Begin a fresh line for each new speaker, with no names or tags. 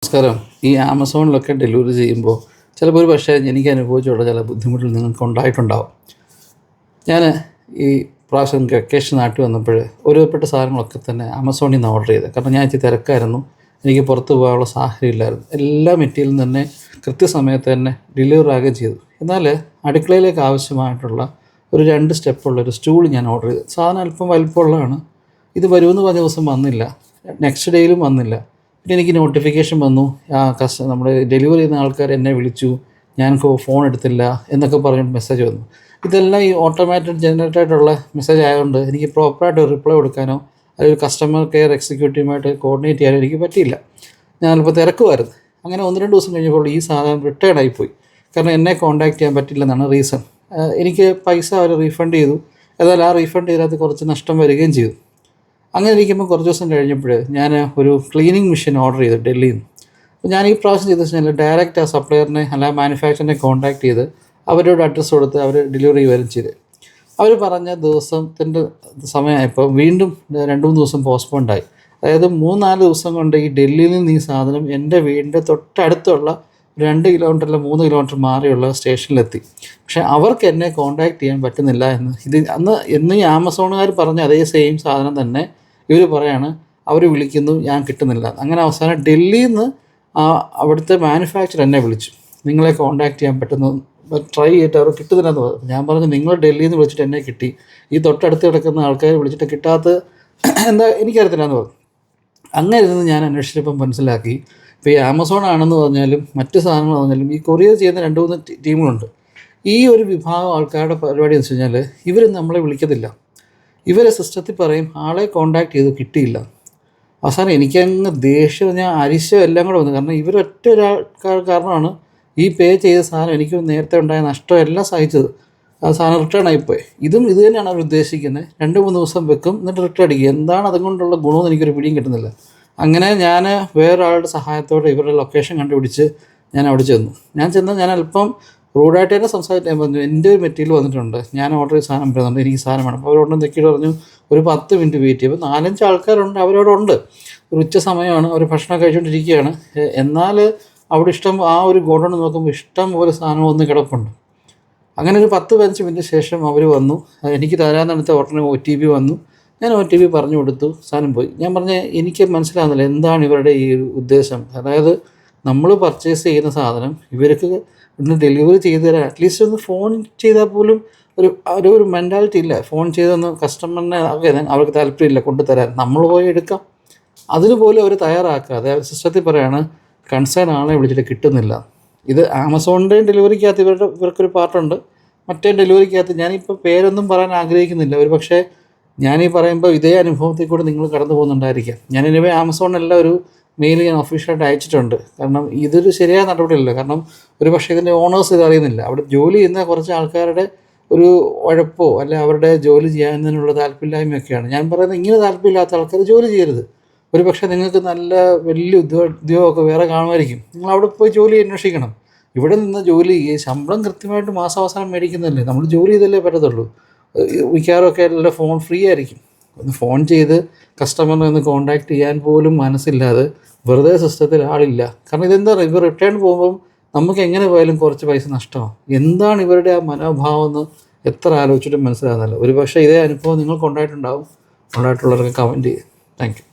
നമസ്കാരം. ഈ ആമസോണിലൊക്കെ ഡെലിവറി ചെയ്യുമ്പോൾ ചിലപ്പോൾ ഒരു പക്ഷേ എനിക്ക് അനുഭവിച്ചുള്ള ചില ബുദ്ധിമുട്ടുകൾ നിങ്ങൾക്ക് ഉണ്ടായിട്ടുണ്ടാവും. ഞാൻ ഈ പ്രാവശ്യം വെക്കേഷൻ നാട്ടിൽ വന്നപ്പോൾ ഒരുവിധപ്പെട്ട സാധനങ്ങളൊക്കെ തന്നെ ആമസോണിൽ നിന്ന് ഓർഡർ ചെയ്തത്. കാരണം ഞാൻ ഇച്ചിരി തിരക്കായിരുന്നു, എനിക്ക് പുറത്ത് പോകാനുള്ള സാഹചര്യം ഇല്ലായിരുന്നു. എല്ലാ മെറ്റീരിയലും തന്നെ കൃത്യസമയത്ത് തന്നെ ഡെലിവറി ആകുകയും ചെയ്തു. എന്നാൽ അടുക്കളയിലേക്ക് ആവശ്യമായിട്ടുള്ള ഒരു 2 സ്റ്റെപ്പുള്ളൊരു സ്റ്റൂൾ ഞാൻ ഓർഡർ ചെയ്തു. സാധനം അല്പം വലിപ്പമുള്ളതാണ്. ഇത് വരുമെന്ന് പറഞ്ഞ ദിവസം വന്നില്ല, നെക്സ്റ്റ് ഡേയിലും വന്നില്ല. പിന്നെ എനിക്ക് നോട്ടിഫിക്കേഷൻ വന്നു, നമ്മുടെ ഡെലിവറി ചെയ്യുന്ന ആൾക്കാർ എന്നെ വിളിച്ചു, ഞാൻ ഫോൺ എടുത്തില്ല എന്നൊക്കെ പറഞ്ഞിട്ട് മെസ്സേജ് വന്നു. ഇതെല്ലാം ഈ ഓട്ടോമാറ്റിക് ജനറേറ്റ് ആയിട്ടുള്ള മെസ്സേജ് ആയതുകൊണ്ട് എനിക്ക് പ്രോപ്പറായിട്ട് റിപ്ലൈ കൊടുക്കാനോ അല്ലെങ്കിൽ കസ്റ്റമർ കെയർ എക്സിക്യൂട്ടീവുമായിട്ട് കോർഡിനേറ്റ് ചെയ്യാനോ എനിക്ക് പറ്റിയില്ല. ഞാനിപ്പോൾ തിരക്കുമായിരുന്നു. അങ്ങനെ 1-2 ദിവസം കഴിഞ്ഞപ്പോൾ ഈ സാധനം റിട്ടേൺ ആയിപ്പോയി. കാരണം എന്നെ കോൺടാക്റ്റ് ചെയ്യാൻ പറ്റില്ലെന്നാണ് റീസൺ. എനിക്ക് പൈസ അവർ റീഫണ്ട് ചെയ്തു. എന്നാൽ ആ റീഫണ്ട് ചെയ്തതിനകത്ത് കുറച്ച് നഷ്ടം വരികയും ചെയ്തു. അങ്ങനെ ഇരിക്കുമ്പോൾ കുറച്ച് ദിവസം കഴിഞ്ഞപ്പോൾ ഞാൻ ഒരു ക്ലീനിങ് മെഷീൻ ഓർഡർ ചെയ്തു ഡൽഹിയിൽ നിന്ന്. അപ്പോൾ ഞാൻ ഈ പ്രാവശ്യം ചെയ്തെന്ന് വെച്ചാൽ ഡയറക്റ്റ് ആ സപ്ലയറിനെ അല്ല മാനുഫാക്ചറിനെ കോൺടാക്ട് ചെയ്ത് അവരോട് അഡ്രസ്സ് കൊടുത്ത് അവർ ഡെലിവറി വരും ചെയ്ത്. അവർ പറഞ്ഞ ദിവസത്തിൻ്റെ സമയമായപ്പോൾ വീണ്ടും 2-3 ദിവസം പോസ്റ്റ്പോണ്ടായി. അതായത് 3-4 ദിവസം കൊണ്ട് ഈ ഡൽഹിയിൽ നിന്ന് ഈ സാധനം എൻ്റെ വീടിൻ്റെ തൊട്ടടുത്തുള്ള 2 കിലോമീറ്റർ അല്ല 3 കിലോമീറ്റർ മാറിയുള്ള സ്റ്റേഷനിലെത്തി. പക്ഷേ അവർക്ക് എന്നെ കോൺടാക്റ്റ് ചെയ്യാൻ പറ്റുന്നില്ല എന്ന് ഈ ആമസോണുകാർ പറഞ്ഞ അതേ സെയിം സാധനം തന്നെ ഇവർ പറയാണ്, അവർ വിളിക്കുന്നു, ഞാൻ കിട്ടുന്നില്ല. അങ്ങനെ അവസാനം ഡൽഹിയിൽ നിന്ന് അവിടുത്തെ മാനുഫാക്ചർ എന്നെ വിളിച്ചു, നിങ്ങളെ കോൺടാക്റ്റ് ചെയ്യാൻ പറ്റുന്നു, ട്രൈ ചെയ്തിട്ട് അവർ കിട്ടുന്നില്ലെന്ന് പറഞ്ഞു. ഞാൻ പറഞ്ഞു, നിങ്ങൾ ഡൽഹിയിൽ നിന്ന് വിളിച്ചിട്ട് എന്നെ കിട്ടി, ഈ തൊട്ടടുത്ത് കിടക്കുന്ന ആൾക്കാർ വിളിച്ചിട്ട് കിട്ടാത്ത എന്താ എനിക്കറിയത്തില്ല എന്ന് പറഞ്ഞു. അങ്ങനെ ഇരുന്ന് ഞാൻ അന്വേഷിച്ചപ്പം മനസ്സിലാക്കി, ഇപ്പോൾ ഈ ആമസോൺ ആണെന്ന് പറഞ്ഞാലും മറ്റ് സാധനങ്ങൾ പറഞ്ഞാലും ഈ കൊറിയർ ചെയ്യുന്ന 2-3 ടീമുകളുണ്ട്. ഈ ഒരു വിഭാഗം ആൾക്കാരുടെ പരിപാടി എന്ന് വെച്ച് കഴിഞ്ഞാൽ ഇവർ നമ്മളെ വിളിക്കത്തില്ല. ഇവരെ സിസ്റ്റത്തിൽ പറയും ആളെ കോൺടാക്ട് ചെയ്തു, കിട്ടിയില്ല. അവസാനം എനിക്കങ്ങ് ദേഷ്യം, ഞാൻ അരിശം എല്ലാം കൂടെ വന്നു. കാരണം ഇവരൊറ്റ ഒരാൾക്കാർ കാരണമാണ് ഈ പേ ചെയ്ത സാധനം എനിക്ക് നേരത്തെ ഉണ്ടായ നഷ്ടം എല്ലാം സഹിച്ചത്. ആ സാധനം റിട്ടേൺ ആയിപ്പോയി. ഇത് തന്നെയാണ് അവർ ഉദ്ദേശിക്കുന്നത്. 2-3 ദിവസം വെക്കും, എന്നിട്ട് റിട്ടേൺ അടിക്കുക. എന്താണ് അതുകൊണ്ടുള്ള ഗുണമെന്ന് എനിക്കൊരു പിടിയും കിട്ടുന്നില്ല. അങ്ങനെ ഞാൻ വേറൊരാളുടെ സഹായത്തോടെ ഇവരുടെ ലൊക്കേഷൻ കണ്ടുപിടിച്ച് ഞാൻ അവിടെ ചെന്നു. ഞാൻ അല്പം റൂഡായിട്ട് തന്നെ സംസാരിക്കാൻ പറഞ്ഞു, എൻ്റെ ഒരു മെറ്റീരിയൽ വന്നിട്ടുണ്ട്, ഞാൻ ഓർഡർ ചെയ്ത സാധനം വരുന്നുണ്ട്, എനിക്ക് സാധനം വേണം. അപ്പോൾ അവരോട് തെക്കിയിട്ട് പറഞ്ഞു ഒരു 10 മിനിറ്റ് വെയിറ്റ് ചെയ്യും. അപ്പോൾ 4-5 ആൾക്കാരുണ്ട്, അവരോടുണ്ട്. ഒരു ഉച്ച സമയമാണ്, അവർ ഭക്ഷണം കഴിച്ചുകൊണ്ടിരിക്കുകയാണ്. എന്നാൽ അവിടെ ആ ഒരു ഗോഡൗൺ നോക്കുമ്പോൾ ഇഷ്ടം പോലെ സാധനം ഒന്ന് കിടപ്പുണ്ട്. അങ്ങനെ ഒരു 10-15 മിനിറ്റ് ശേഷം അവർ വന്നു. എനിക്ക് തരാനെടുത്ത ഉടനെ OTP വന്നു. ഞാൻ OTP പറഞ്ഞു കൊടുത്തു, സാധനം പോയി. ഞാൻ എനിക്ക് മനസ്സിലാകുന്നില്ല എന്താണ് ഇവരുടെ ഈ ഉദ്ദേശം. അതായത് നമ്മൾ പർച്ചേസ് ചെയ്യുന്ന സാധനം ഇവർക്ക് ഇന്ന് ഡെലിവറി ചെയ്ത് തരാൻ അറ്റ്ലീസ്റ്റ് ഒന്ന് ഫോൺ ചെയ്താൽ പോലും ഒരു മെൻറ്റാലിറ്റി ഇല്ല. ഫോൺ ചെയ്തൊന്ന് കസ്റ്റമറിനെ അവർക്ക് താല്പര്യമില്ല കൊണ്ടുതരാൻ, നമ്മൾ പോയി എടുക്കാം. അതിനുപോലും അവർ തയ്യാറാക്കാതെ സിസ്റ്റത്തിൽ പറയാണ് കൺസേൺ ആളെ വിളിച്ചിട്ട് കിട്ടുന്നില്ല. ഇത് ആമസോണിൻ്റെയും ഡെലിവറിക്കകത്ത് ഇവർക്കൊരു പാർട്ടുണ്ട്, മറ്റേ ഡെലിവറിക്കകത്ത് ഞാനിപ്പോൾ പേരൊന്നും പറയാൻ ആഗ്രഹിക്കുന്നില്ല. ഒരു പക്ഷേ ഞാനീ പറയുമ്പോൾ ഇതേ അനുഭവത്തിൽ കൂടെ നിങ്ങൾ കടന്നു പോകുന്നുണ്ടായിരിക്കാം. ഞാനിനിവേ ആമസോണിനെല്ലാം ഒരു മെയിൽ ഞാൻ ഒഫീഷ്യലായിട്ട് അയച്ചിട്ടുണ്ട്. കാരണം ഇതൊരു ശരിയായ നടപടിയല്ല. കാരണം ഒരു പക്ഷേ ഇതിൻ്റെ ഓണേഴ്സ് ഇത് അറിയുന്നില്ല. അവിടെ ജോലി ചെയ്യുന്ന കുറച്ച് ആൾക്കാരുടെ ഒരു ഉഴപ്പോ അല്ല അവരുടെ ജോലി ചെയ്യാനതിനുള്ള താല്പര്യമില്ലായ്മയൊക്കെയാണ്. ഞാൻ പറയുന്നത് ഇങ്ങനെ താല്പര്യമില്ലാത്ത ആൾക്കാർ ജോലി ചെയ്യരുത്. ഒരു പക്ഷേ നിങ്ങൾക്ക് നല്ല വലിയ ഉദ്യോഗമൊക്കെ വേറെ കാണുമായിരിക്കും, നിങ്ങൾ അവിടെ പോയി ജോലി അന്വേഷിക്കണം. ഇവിടെ നിന്ന് ജോലി ശമ്പളം കൃത്യമായിട്ട് മാസാവസാനം മേടിക്കുന്നതല്ലേ, നമ്മൾ ജോലി ചെയ്തല്ലേ പറ്റത്തുള്ളൂ. മിക്കവാറുമൊക്കെ എല്ലാം ഫോൺ ഫ്രീ ആയിരിക്കും. ഒന്ന് ഫോൺ ചെയ്ത് കസ്റ്റമറിനെ ഒന്ന് കോൺടാക്റ്റ് ചെയ്യാൻ പോലും മനസ്സില്ലാതെ വെറുതെ സിസ്റ്റത്തിൽ ആളില്ല. കാരണം ഇതെന്താ പറയുക, ഇവർ റിട്ടേൺ പോകുമ്പം നമുക്ക് എങ്ങനെ പോയാലും കുറച്ച് പൈസ നഷ്ടമാണ്. എന്താണ് ഇവരുടെ ആ മനോഭാവം എന്ന് എത്ര ആലോചിച്ചിട്ടും മനസ്സിലാകുന്നില്ല. ഒരു പക്ഷേ ഇതേ അനുഭവം നിങ്ങൾക്ക് ഉണ്ടായിട്ടുള്ളവർക്ക് കമൻറ്റ് ചെയ്യും. Thank you.